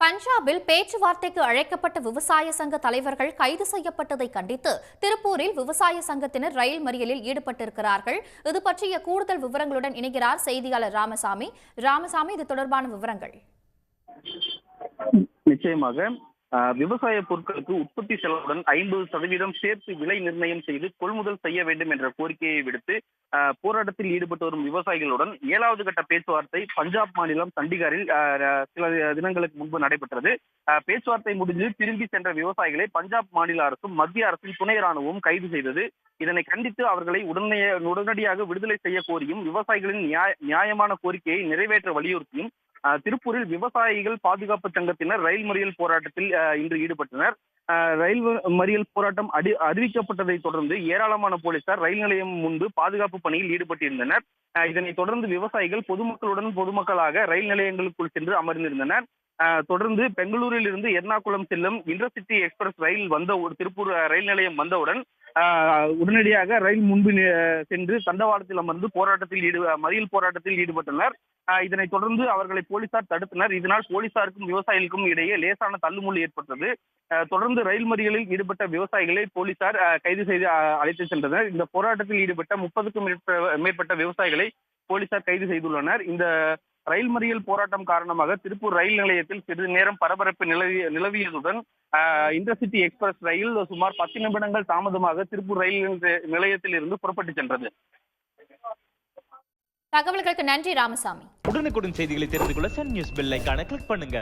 பஞ்சாபில் பேச்சுவார்த்தைக்கு அழைக்கப்பட்ட விவசாய சங்க தலைவர்கள் கைது செய்யப்பட்டதை கண்டித்து திருப்பூரில் விவசாய சங்கத்தினர் ரயில் மறியலில் ஈடுபட்டிருக்கிறார்கள். இது பற்றிய கூடுதல் விவரங்களுடன் இணைகிறார் செய்தியாளர் ராமசாமி. இது தொடர்பான விவரங்கள். நிச்சயமாக விவசாய பொருட்களுக்கு உற்பத்தி செலவுடன் 50% சேர்த்து விலை நிர்ணயம் செய்து கொள்முதல் செய்ய வேண்டும் என்ற கோரிக்கையை விடுத்து போராட்டத்தில் ஈடுபட்டு வரும் விவசாயிகளுடன் 7வது கட்ட பேச்சுவார்த்தை பஞ்சாப் மாநிலம் சண்டிகரில் சில தினங்களுக்கு முன்பு நடைபெற்றது. பேச்சுவார்த்தை முடிஞ்சு திரும்பி சென்ற விவசாயிகளை பஞ்சாப் மாநில அரசும் மத்திய அரசின் துணை ராணுவம் கைது செய்தது. இதனை கண்டித்து அவர்களை உடனடியாக விடுதலை செய்ய கோரியும் விவசாயிகளின் நியாயமான கோரிக்கையை நிறைவேற்ற வலியுறுத்தியும் திருப்பூரில் விவசாயிகள் பாதுகாப்பு சங்கத்தினர் ரயில் மறியல் போராட்டத்தில் இன்று ஈடுபட்டனர். ரயில் மறியல் போராட்டம் அறிவிக்கப்பட்டதை தொடர்ந்து ஏராளமான போலீசார் ரயில் நிலையம் முன்பு பாதுகாப்பு பணியில் ஈடுபட்டிருந்தனர். இதனைத் தொடர்ந்து விவசாயிகள் பொதுமக்களாக ரயில் நிலையங்களுக்குள் சென்று அமர்ந்திருந்தனர். தொடர்ந்து பெங்களூரில் இருந்து எர்ணாகுளம் செல்லும் இன்டர்சிட்டி எக்ஸ்பிரஸ் ரயில் திருப்பூர் ரயில் நிலையம் வந்தவுடன் உடனடியாக ரயில் முன்பு சென்று தண்டவாளத்தில் அமர்ந்து மறியல் போராட்டத்தில் ஈடுபட்டனர். இதனைத் தொடர்ந்து அவர்களை போலீசார் தடுத்தனர். இதனால் போலீசாருக்கும் விவசாயிகளுக்கும் இடையே லேசான தள்ளுமுள்ளு ஏற்பட்டது. தொடர்ந்து ரயில் மறியலில் ஈடுபட்ட விவசாயிகளை போலீசார் கைது செய்து அழைத்து சென்றனர். இந்த போராட்டத்தில் ஈடுபட்ட 30க்கும் மேற்பட்ட விவசாயிகளை போலீசார் கைது செய்துள்ளனர். இந்த ரயில் மறியல் போராட்டம் காரணமாக திருப்பூர் ரயில் நிலையத்தில் சிறிது நேரம் பரபரப்பு நிலவியதுடன் இன்டர்சிட்டி எக்ஸ்பிரஸ் ரயில் சுமார் 10 நிமிடங்கள் தாமதமாக திருப்பூர் ரயில் நிலையத்தில் இருந்து புறப்பட்டு சென்றது. தகவல்களுக்கு நன்றி ராமசாமி. உடனுக்குடன் செய்திகளை தெரிந்து கொள்ள சன் நியூஸ் பெல் ஐகானை கிளிக் பண்ணுங்க.